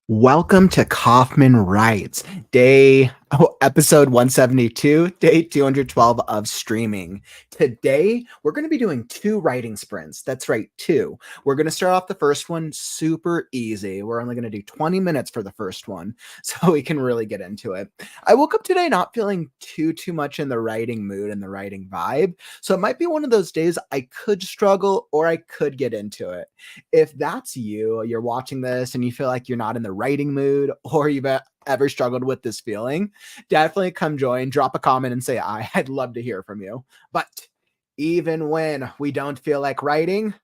Welcome to Kauffman Writes, episode 172, day 212 of streaming. Today, we're going to be doing two writing sprints. That's right, two. We're going to start off the first one super easy. We're only going to do 20 minutes for the first one, so we can really get into it. I woke up today not feeling too much in the writing mood and the writing vibe, so it might be one of those days I could struggle or I could get into it. If that's you, you're watching this and you feel like you're not in the writing mood or you've ever struggled with this feeling, definitely come join, drop a comment and say I'd love to hear from you. But even when we don't feel like writing,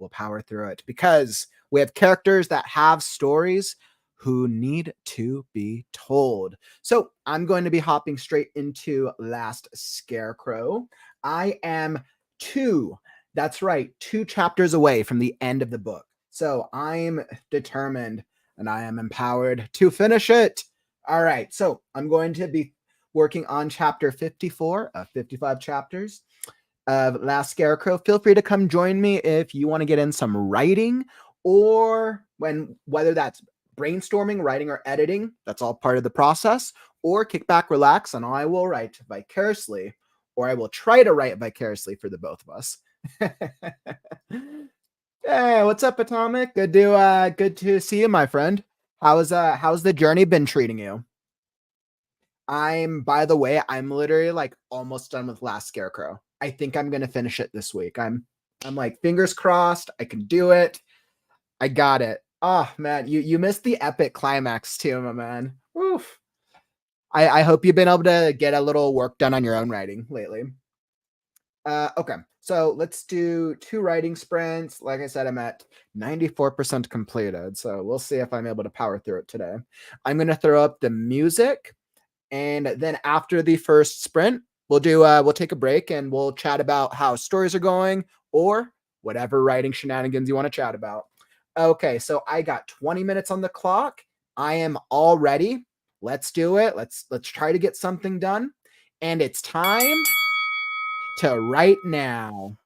we'll power through it because we have characters that have stories who need to be told. So I'm going to be hopping straight into Last Scarecrow. I am two, that's right, two chapters away from the end of the book. So I'm determined and I am empowered to finish it. All right, so I'm going to be working on chapter 54 of 55 chapters of Last Scarecrow. Feel free to come join me if you want to get in some writing or whether that's brainstorming, writing, or editing. That's all part of the process. Or kick back, relax, and I will write vicariously, or I will try to write vicariously for the both of us. Hey, what's up, Atomic? Good to see you, my friend. How's the journey been treating you? By the way, I'm literally like almost done with Last Scarecrow. I think I'm gonna finish it this week. I'm like fingers crossed. I can do it. I got it. Oh man, you missed the epic climax too, my man. Oof. I hope you've been able to get a little work done on your own writing lately. Okay, so let's do two writing sprints. Like I said, I'm at 94% completed, so we'll see if I'm able to power through it today. I'm gonna throw up the music. And then after the first sprint, we'll take a break and we'll chat about how stories are going or whatever writing shenanigans you want to chat about. Okay, so I got 20 minutes on the clock. I am all ready. Let's do it. Let's try to get something done. And it's time to write now.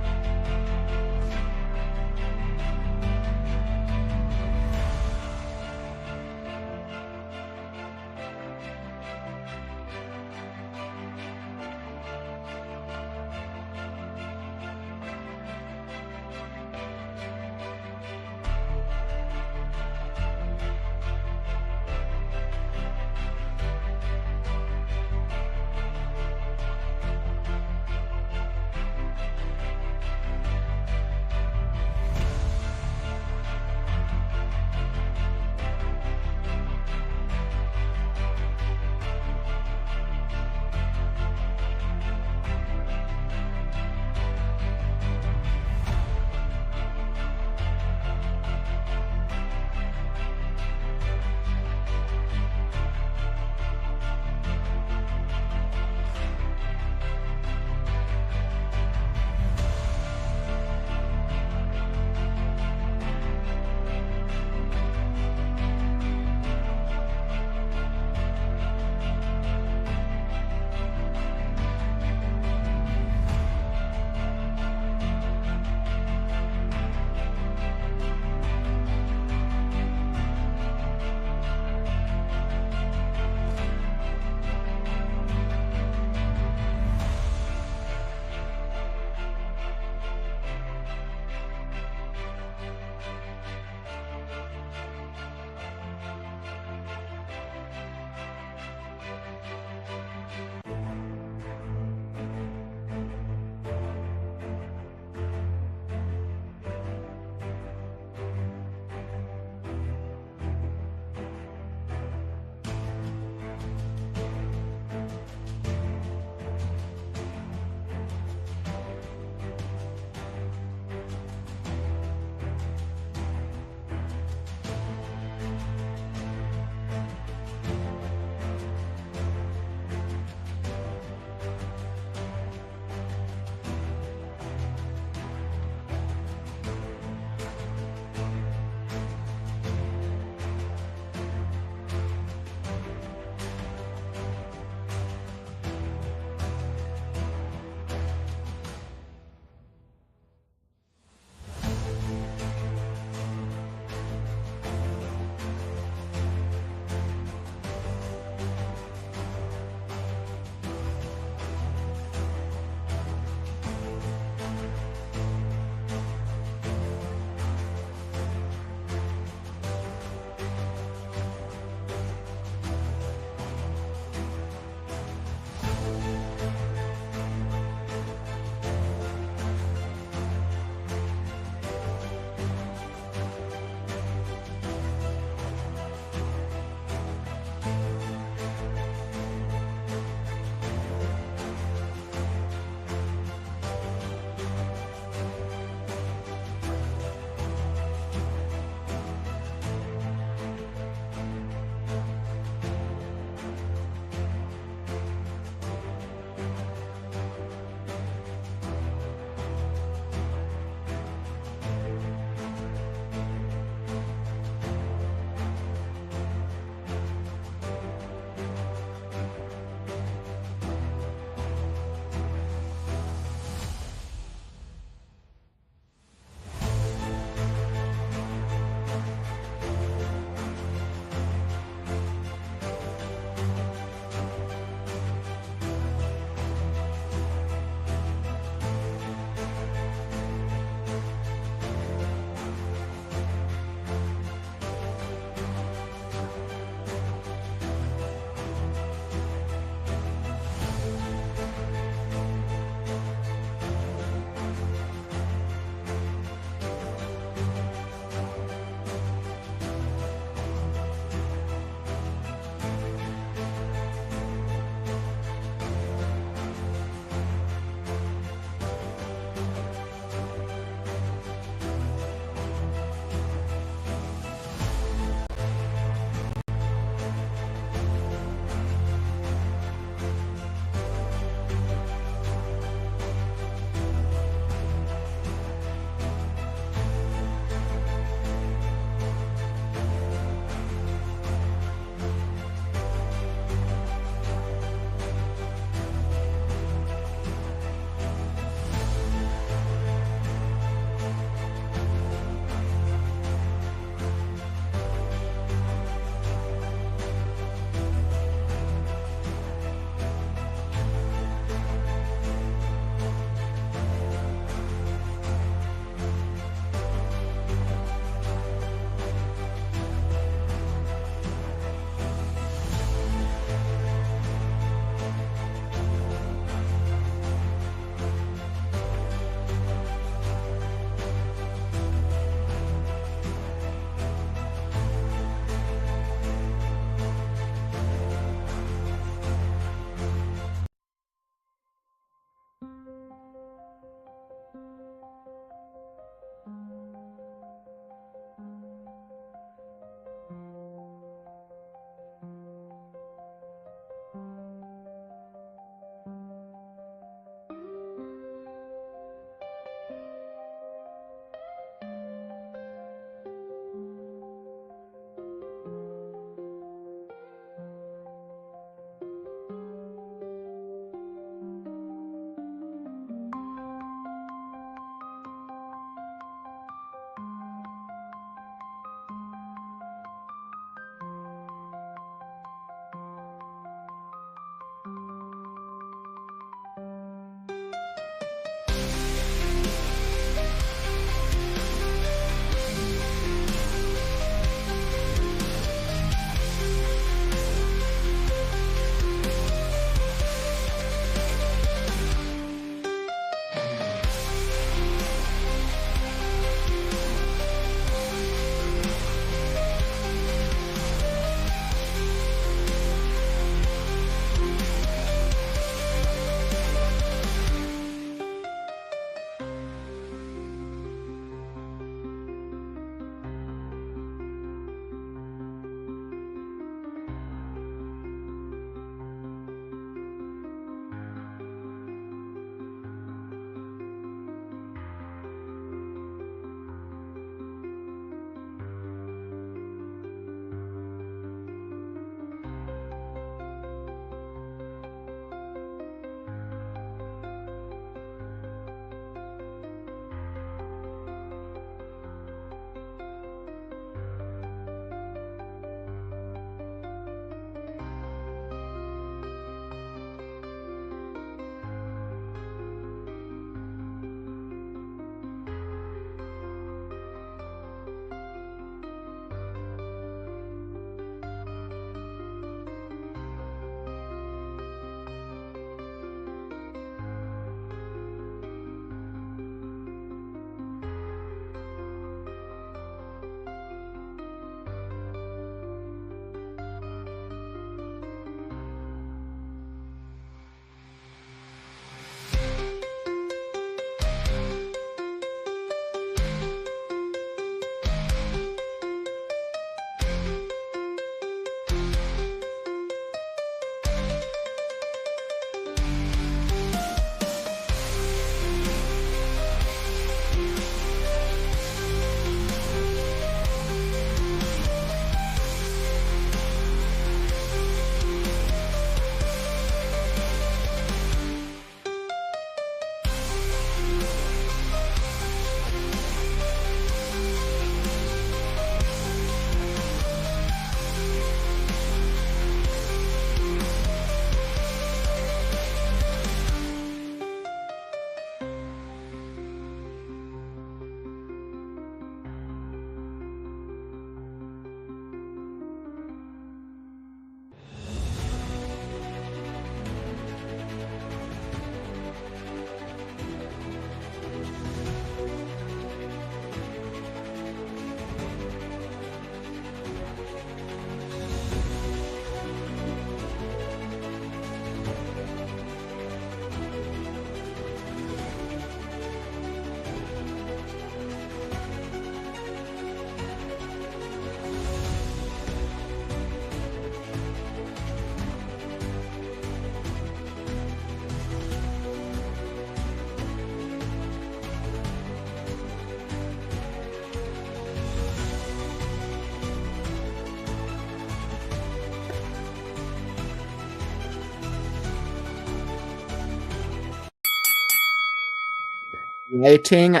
Writing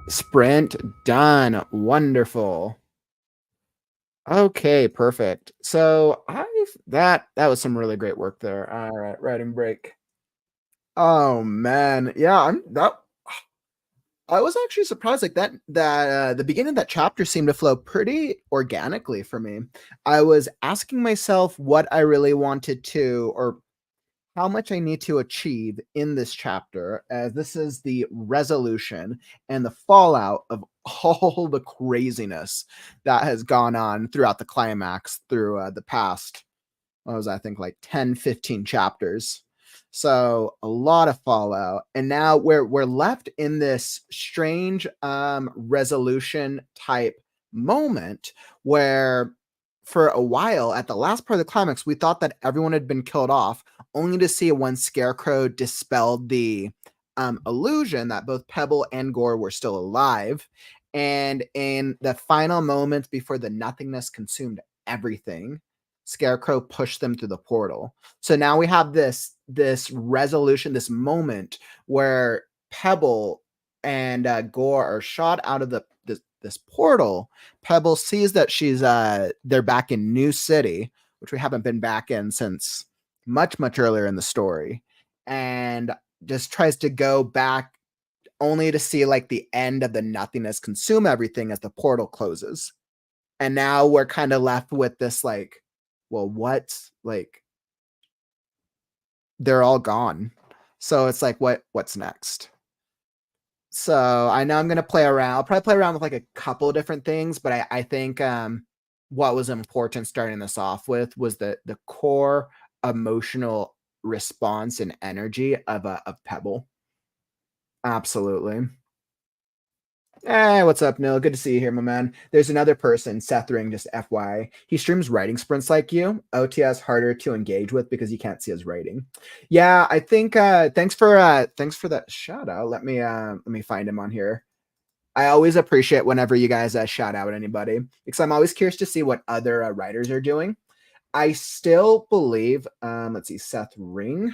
sprint done. Wonderful. Okay, perfect. So I that was some really great work there. All right, writing break. Oh man, yeah, I'm that. I was actually surprised like that the beginning of that chapter seemed to flow pretty organically for me. I was asking myself what I really wanted to or how much I need to achieve in this chapter, as this is the resolution and the fallout of all the craziness that has gone on throughout the climax through the past, what was I think like 10, 15 chapters. So a lot of fallout. And now we're left in this strange resolution type moment where for a while at the last part of the climax, we thought that everyone had been killed off, only to see when Scarecrow dispelled the illusion that both Pebble and Gore were still alive. And in the final moments before the nothingness consumed everything, Scarecrow pushed them through the portal. So now we have this resolution, this moment where Pebble and Gore are shot out of this portal. Pebble sees that they're back in New City, which we haven't been back in since much earlier in the story, and just tries to go back only to see like the end of the nothingness consume everything as the portal closes. And now we're kind of left with this like, well, what? Like they're all gone. So it's like what's next? So I know I'm gonna play around. I'll probably play around with like a couple of different things, but I think what was important starting this off with was the core emotional response and energy of Pebble. Absolutely. Hey, what's up, Neil? Good to see you here, my man. There's another person, Seth Ring, just FYI. He streams writing sprints like you. OTS harder to engage with because you can't see his writing. Yeah, I think thanks for that shout out. Let me find him on here. I always appreciate whenever you guys shout out anybody because I'm always curious to see what other writers are doing. I still believe let's see, Seth Ring.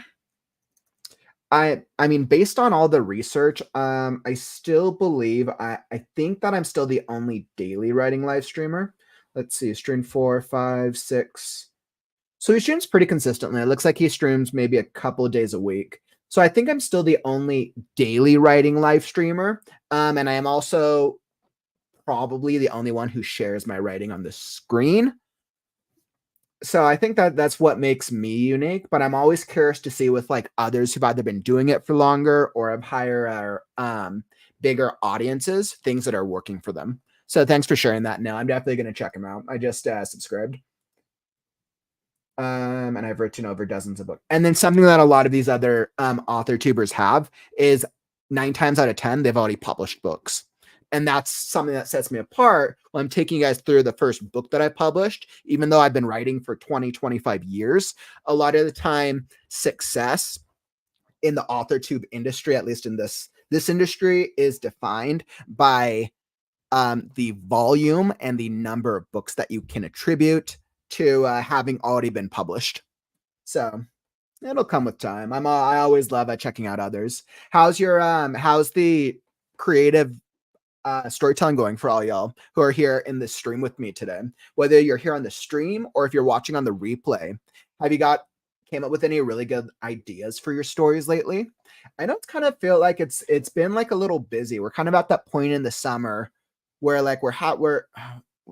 I mean, based on all the research, I still believe I think that I'm still the only daily writing live streamer. Let's see, stream 4, 5, 6. So he streams pretty consistently. It looks like he streams maybe a couple of days a week. So I think I'm still the only daily writing live streamer. And I am also probably the only one who shares my writing on the screen. So I think that that's what makes me unique, but I'm always curious to see with like others who've either been doing it for longer or have higher bigger audiences, things that are working for them. So thanks for sharing that. Now I'm definitely going to check them out. I just subscribed. And I've written over dozens of books. And then something that a lot of these other author tubers have is 9 times out of 10, they've already published books. And that's something that sets me apart when I'm taking you guys through the first book that I published. Even though I've been writing for 20, 25 years, a lot of the time success in the author tube industry, at least in this industry, is defined by the volume and the number of books that you can attribute to having already been published. So it'll come with time. I always love checking out others. How's the creative storytelling going for all y'all who are here in this stream with me today? Whether you're here on the stream or if you're watching on the replay, have you came up with any really good ideas for your stories lately? I know it's kind of feel like it's been like a little busy. We're kind of at that point in the summer where like where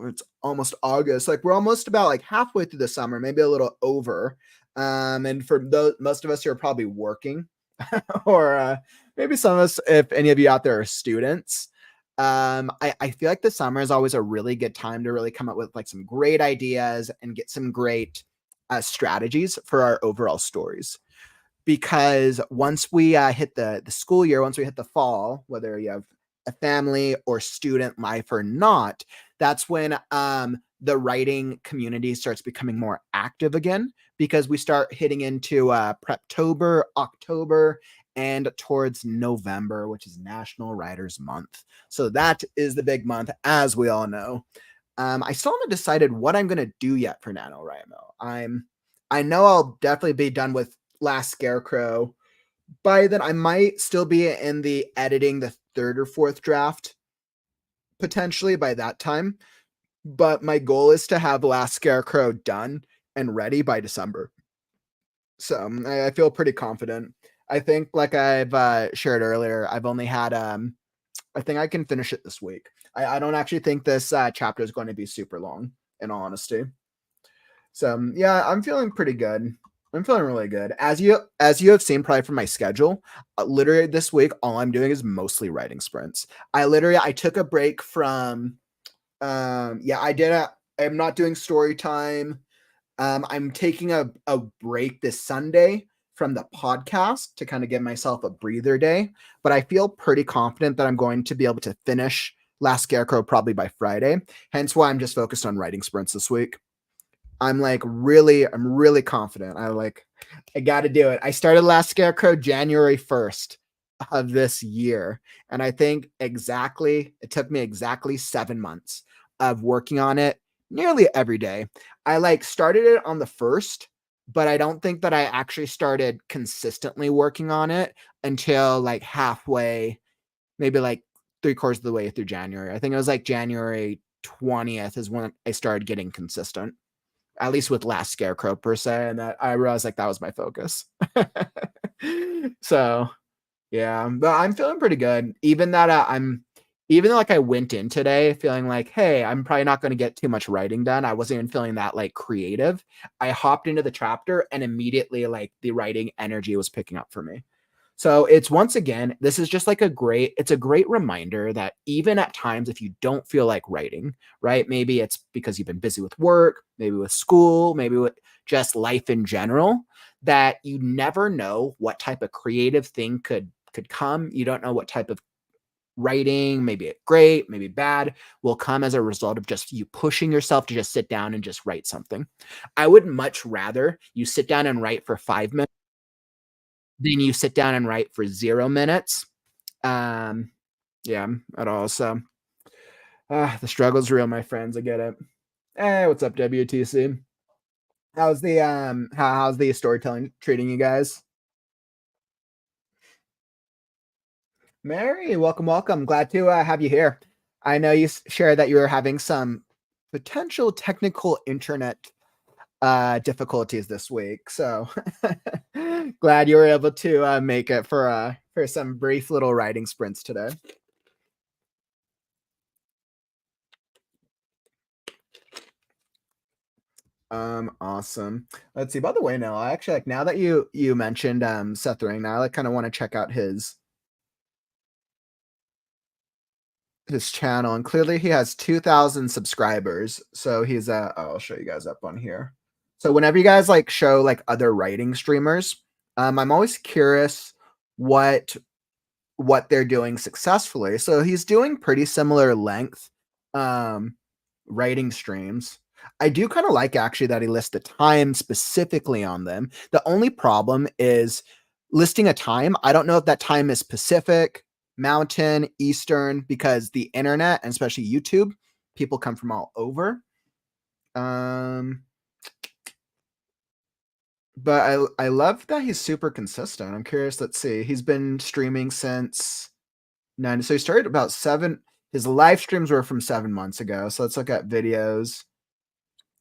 it's almost August. Like we're almost about like halfway through the summer, maybe a little over. And for those most of us who are probably working, or maybe some of us, if any of you out there are students, I feel like the summer is always a really good time to really come up with like some great ideas and get some great strategies for our overall stories. Because once we hit the school year, once we hit the fall, whether you have a family or student life or not, that's when the writing community starts becoming more active again because we start hitting into Preptober, October, and towards November, which is National Writers Month. So that is the big month, as we all know. I still haven't decided what I'm going to do yet for NaNoWriMo. I know I'll definitely be done with Last Scarecrow By then, I might still be in the editing the 3rd or 4th draft potentially by that time, but my goal is to have Last Scarecrow done and ready by December. So, I feel pretty confident. I think, like I've, shared earlier, I've only had, I think I can finish it this week. I don't actually think this, chapter is going to be super long, in all honesty. So, yeah, I'm feeling pretty good. I'm feeling really good. As you have seen probably from my schedule, literally this week, all I'm doing is mostly writing sprints. I took a break from, yeah, I'm not doing story time. I'm taking a break this Sunday from the podcast to kind of give myself a breather day, but I feel pretty confident that I'm going to be able to finish Last Scarecrow probably by Friday. Hence why I'm just focused on writing sprints this week. I'm really confident. I got to do it. I started Last Scarecrow January 1st of this year. And I think it took me exactly 7 months of working on it nearly every day. I started it on the 1st, but I don't think that I actually started consistently working on it until like halfway, maybe like 3/4 of the way through January. I think it was like January 20th is when I started getting consistent, at least with Last Scarecrow per se, and that I realized like that was my focus. So yeah, but I'm feeling pretty good. Even though like I went in today feeling like, hey, I'm probably not going to get too much writing done. I wasn't even feeling that like creative. I hopped into the chapter and immediately like the writing energy was picking up for me. So it's once again, this is just like it's a great reminder that even at times, if you don't feel like writing, right? Maybe it's because you've been busy with work, maybe with school, maybe with just life in general, that you never know what type of creative thing could come. You don't know what type of writing, maybe it great, maybe bad, will come as a result of just you pushing yourself to just sit down and just write something. I would much rather you sit down and write for 5 minutes than you sit down and write for 0 minutes. Um, yeah, at all. So the struggle's real, my friends. I get it. Hey, what's up, WTC? How's the storytelling treating you guys? Mary, welcome, welcome. Glad to have you here. I know you shared that you were having some potential technical internet difficulties this week, so glad you were able to make it for some brief little writing sprints today. Awesome. Let's see. By the way, now I actually like now that you mentioned Seth Ring, now I like kind of want to check out his channel, and clearly he has 2,000 subscribers. So he's I'll show you guys up on here. So whenever you guys like show like other writing streamers, I'm always curious what what they're doing successfully. So he's doing pretty similar length um writing streams. I do kind of like actually that he lists the time specifically on them. The only problem is listing a time. I don't know if that time is Pacific, Mountain, Eastern, because the internet and especially YouTube, people come from all over. Um, but I love that he's super consistent. I'm curious. Let's see. He's been streaming since nine. So he started about seven. His live streams were from 7 months ago. So let's look at videos.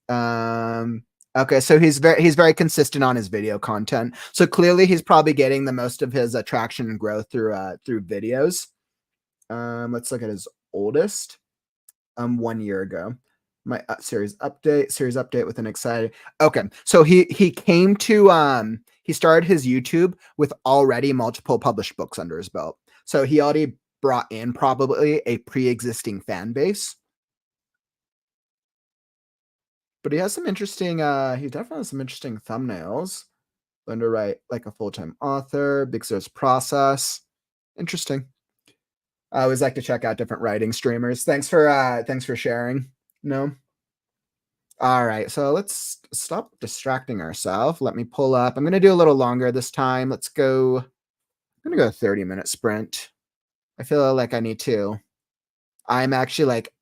Um, okay, so he's very consistent on his video content. So clearly he's probably getting the most of his attraction and growth through videos. Let's look at his oldest. 1 year ago. My series update with an exciting. Okay, so he came to he started his YouTube with already multiple published books under his belt. So he already brought in probably a pre-existing fan base. But he has some interesting he definitely has some interesting thumbnails. Learn to write like a full-time author, Big Sur's process. Interesting. I always like to check out different writing streamers. Thanks for sharing. No. All right, so let's stop distracting ourselves. Let me pull up. I'm gonna do a little longer this time. I'm gonna go a 30-minute sprint. I feel like I need to. I'm actually like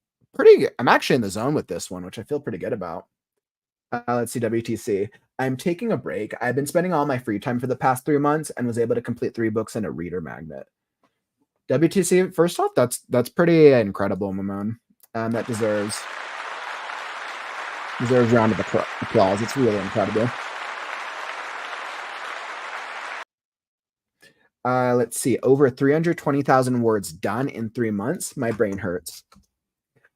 I'm actually in the zone with this one, which I feel pretty good about. Let's see, WTC. I'm taking a break. I've been spending all my free time for the past 3 months and was able to complete 3 books and a reader magnet. WTC, first off, that's pretty incredible, Mamone. That deserves a round of applause. It's really incredible. Let's see, over 320,000 words done in 3 months. My brain hurts.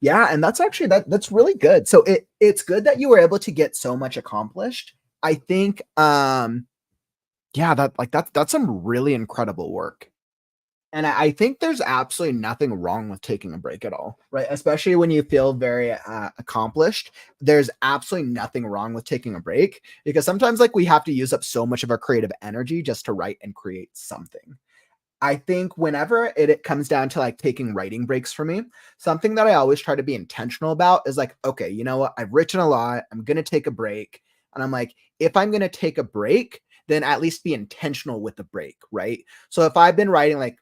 Yeah, and that's actually that's really good. So it's good that you were able to get so much accomplished. I think yeah, that's some really incredible work. And I think there's absolutely nothing wrong with taking a break at all, right? Especially when you feel very accomplished. There's absolutely nothing wrong with taking a break because sometimes like we have to use up so much of our creative energy just to write and create something. I think whenever it comes down to like taking writing breaks for me, something that I always try to be intentional about is like, okay, you know what? I've written a lot. I'm going to take a break. And I'm like, if I'm going to take a break, then at least be intentional with the break, right? So if I've been writing like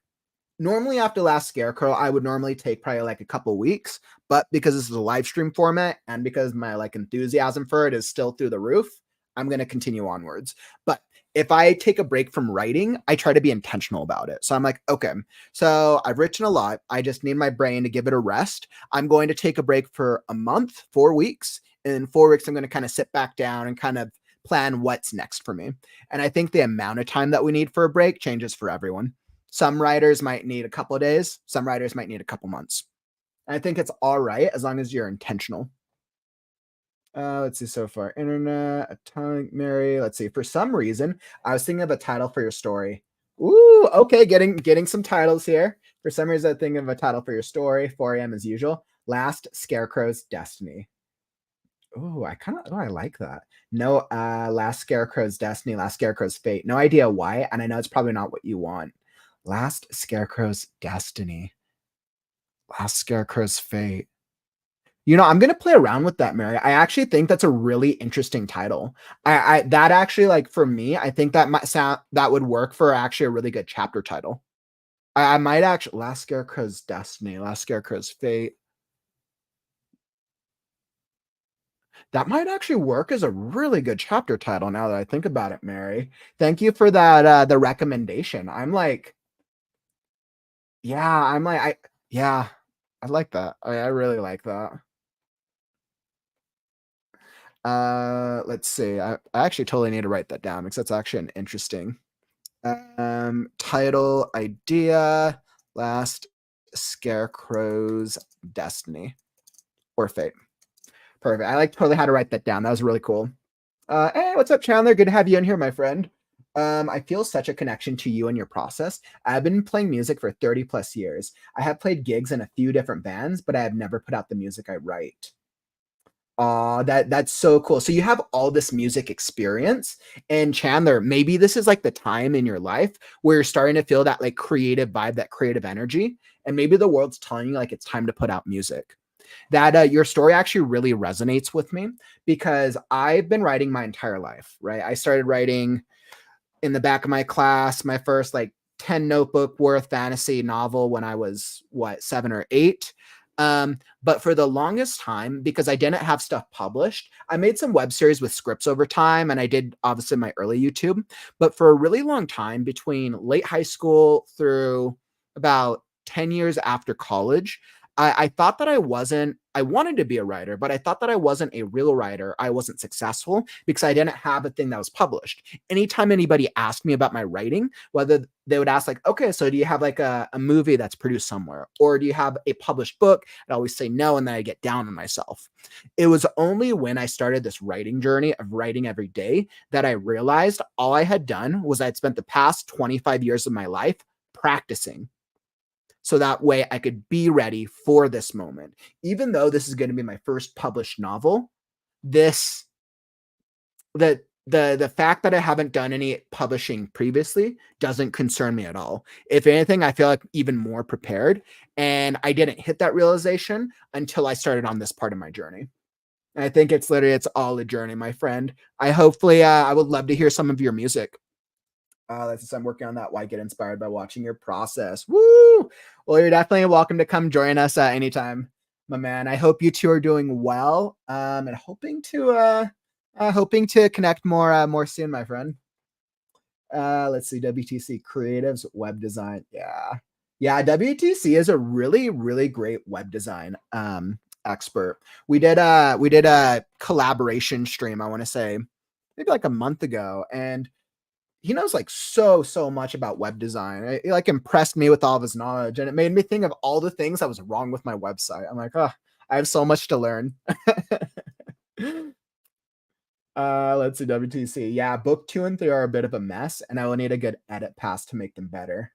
normally after Last Scarecrow, I would normally take probably like a couple weeks, but because this is a live stream format and because my like enthusiasm for it is still through the roof, I'm going to continue onwards. But if I take a break from writing, I try to be intentional about it. So I'm like, okay, so I've written a lot. I just need my brain to give it a rest. I'm going to take a break for a month, 4 weeks. And in 4 weeks, I'm going to kind of sit back down and kind of plan what's next for me. And I think the amount of time that we need for a break changes for everyone. Some writers might need a couple of days. Some writers might need a couple months. And I think it's all right as long as you're intentional. Let's see so far. Internet, Atomic Mary. Let's see. For some reason, I was thinking of a title for your story. Ooh, okay, getting some titles here. For some reason, I'm thinking of a title for your story. 4 a.m. as usual. Last Scarecrow's Destiny. Ooh, I like that. No, Last Scarecrow's Destiny, Last Scarecrow's Fate. No idea why, and I know it's probably not what you want. Last Scarecrow's Destiny. Last Scarecrow's Fate. You know, I'm gonna play around with that, Mary. I actually think that's a really interesting title. I that actually like for me, I think that might sound that would work for actually a really good chapter title. I might actually Last Scarecrow's Destiny, Last Scarecrow's Fate. That might actually work as a really good chapter title now that I think about it, Mary. Thank you for that the recommendation. I'm like, yeah, yeah, I like that. I really like that. Let's see. I actually totally need to write that down because that's actually an interesting title idea. Last Scarecrow's Destiny or Fate. Perfect. I like totally how to write that down. That was really cool. Hey, what's up, Chandler? Good to have you in here, my friend. I feel such a connection to you and your process. I've been playing music for 30 plus years. I have played gigs in a few different bands, but I have never put out the music I write. That's so cool. So you have all this music experience, and Chandler, maybe this is like the time in your life where you're starting to feel that like creative vibe, that creative energy, and maybe the world's telling you like it's time to put out music. That your story actually really resonates with me because I've been writing my entire life, right? I started writing in the back of my class, my first like 10 notebook worth fantasy novel when I was what, 7 or 8. But for the longest time, because I didn't have stuff published, I made some web series with scripts over time, and I did obviously my early YouTube. But for a really long time, between late high school through about 10 years after college, I thought that I wanted to be a writer, but I thought that I wasn't a real writer. I wasn't successful because I didn't have a thing that was published. Anytime anybody asked me about my writing, whether they would ask like, okay, so do you have like a movie that's produced somewhere? Or do you have a published book? I'd always say no, and then I get down on myself. It was only when I started this writing journey of writing every day that I realized all I had done was I'd spent the past 25 years of my life practicing so that way I could be ready for this moment. Even though this is going to be my first published novel, this the fact that I haven't done any publishing previously doesn't concern me at all. If anything, I feel like even more prepared. And I didn't hit that realization until I started on this part of my journey. And I think it's all a journey, my friend. I would love to hear some of your music. That's I'm working on that. Why get inspired by watching your process? Woo! Well, you're definitely welcome to come join us anytime, my man. I hope you two are doing well. And hoping to Hoping to connect more soon, my friend. Let's see, WTC Creatives Web Design. Yeah. Yeah, WTC is a really, really great web design expert. We did a collaboration stream, I want to say maybe like a month ago, and he knows like so much about web design. It like impressed me with all of his knowledge, and it made me think of all the things that was wrong with my website. I'm like, oh, I have so much to learn. Let's see, WTC. Yeah, book 2 and 3 are a bit of a mess, and I will need a good edit pass to make them better.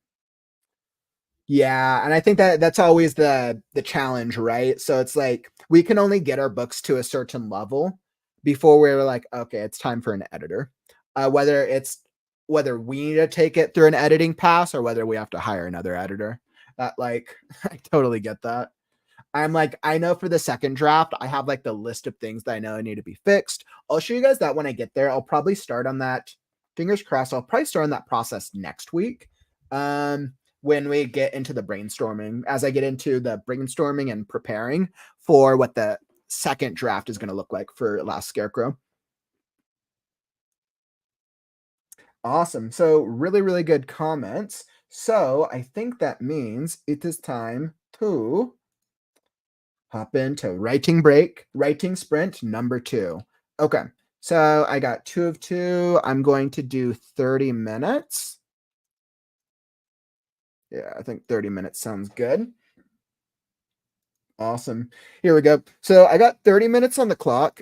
Yeah, and I think that that's always the challenge, right? So it's like we can only get our books to a certain level before we're like, okay, it's time for an editor. Whether we need to take it through an editing pass or whether we have to hire another editor. That like I totally get that. I'm like, I know for the second draft, I have like the list of things that I know need to be fixed. I'll show you guys that when I get there. I'll probably start on that. Fingers crossed. I'll probably start on that process next week. When we get into the brainstorming, as I get into the brainstorming and preparing for what the second draft is going to look like for Last Scarecrow. Awesome. So really, really good comments. So I think that means it is time to hop into writing sprint number 2. Okay, so I got 2 of 2. I'm going to do 30 minutes. Yeah, I think 30 minutes sounds good. Awesome. Here we go. So I got 30 minutes on the clock.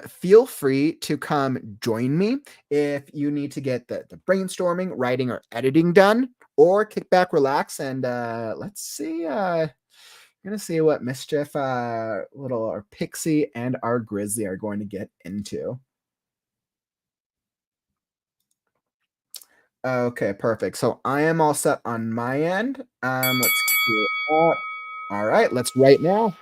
Feel free to come join me if you need to get the brainstorming, writing, or editing done, or kick back, relax, and let's see. Gonna see what mischief little our Pixie and our Grizzly are going to get into. Okay, perfect. So I am all set on my end. Let's queue up. All right, let's write now.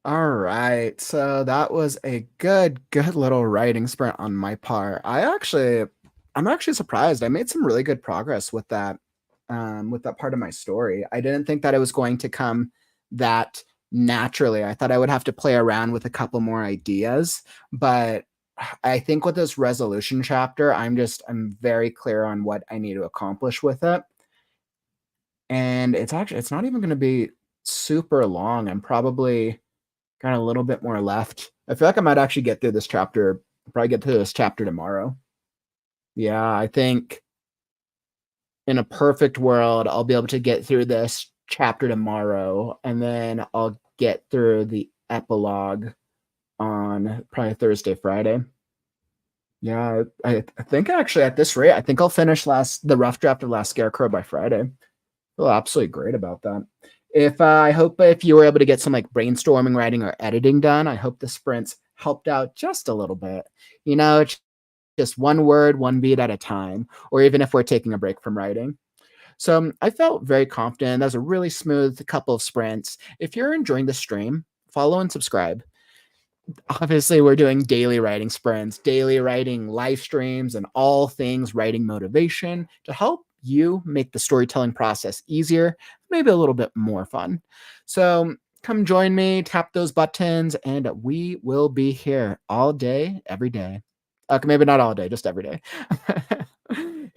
All right. So that was a good little writing sprint on my part. I'm actually surprised. I made some really good progress with that part of my story. I didn't think that it was going to come that naturally. I thought I would have to play around with a couple more ideas, but I think with this resolution chapter, I'm very clear on what I need to accomplish with it. And it's not even going to be super long. I'm probably got a little bit more left. I feel like I might actually get through this chapter, probably get through this chapter tomorrow. Yeah, I think in a perfect world, I'll be able to get through this chapter tomorrow, and then I'll get through the epilogue on probably Thursday, Friday. Yeah, I think actually at this rate, I think I'll finish the rough draft of Last Scarecrow by Friday. Feel absolutely great about that. If I hope if you were able to get some like brainstorming, writing, or editing done, I hope the sprints helped out just a little bit. It's just one word, one beat at a time, or even if we're taking a break from writing. So I felt very confident. That was a really smooth couple of sprints. If you're enjoying the stream, follow and subscribe. Obviously, we're doing daily writing sprints, daily writing live streams, and all things writing motivation to help you make the storytelling process easier, maybe a little bit more fun. So come join me, tap those buttons, and we will be here all day, every day. Okay, maybe not all day, just every day.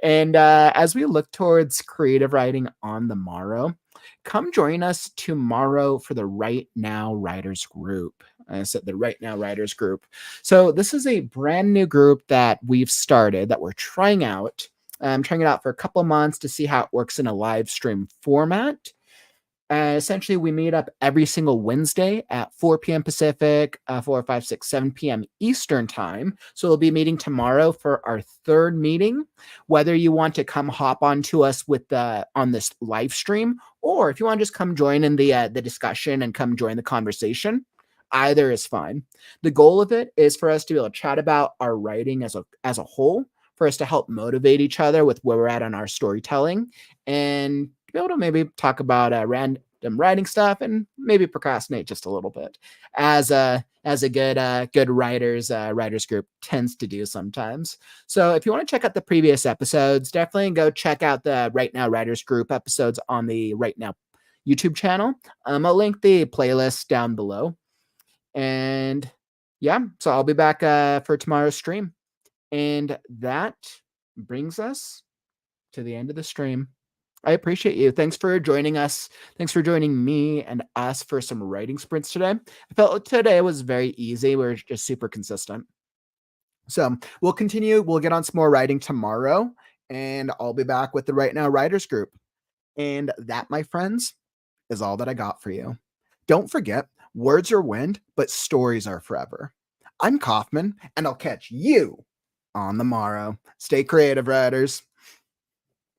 And as we look towards creative writing on the morrow, come join us tomorrow for the Write Now Writers Group. I said the Write Now Writers Group. So this is a brand new group that we've started that we're trying out. I'm trying it out for a couple of months to see how it works in a live stream format. Essentially, we meet up every single Wednesday at 4 p.m. Pacific, 4, 5, 6, 7 p.m. Eastern time. So we'll be meeting tomorrow for our third meeting. Whether you want to come hop on to us on this live stream, or if you want to just come join in the discussion and come join the conversation, either is fine. The goal of it is for us to be able to chat about our writing as a whole, for us to help motivate each other with where we're at on our storytelling, and be able to maybe talk about random writing stuff and maybe procrastinate just a little bit, as a good writers group tends to do sometimes. So if you want to check out the previous episodes, definitely go check out the Right Now Writers Group episodes on the Right Now YouTube channel. I'll link the playlist down below. And yeah, so I'll be back for tomorrow's stream. And that brings us to the end of the stream. I appreciate you. Thanks for joining us. Thanks for joining me and us for some writing sprints today. I felt like today was very easy. We're just super consistent. So we'll continue. We'll get on some more writing tomorrow, and I'll be back with the Right Now Writers Group. And that, my friends, is all that I got for you. Don't forget, words are wind, but stories are forever. I'm Kauffman, and I'll catch you on the morrow. Stay creative, writers.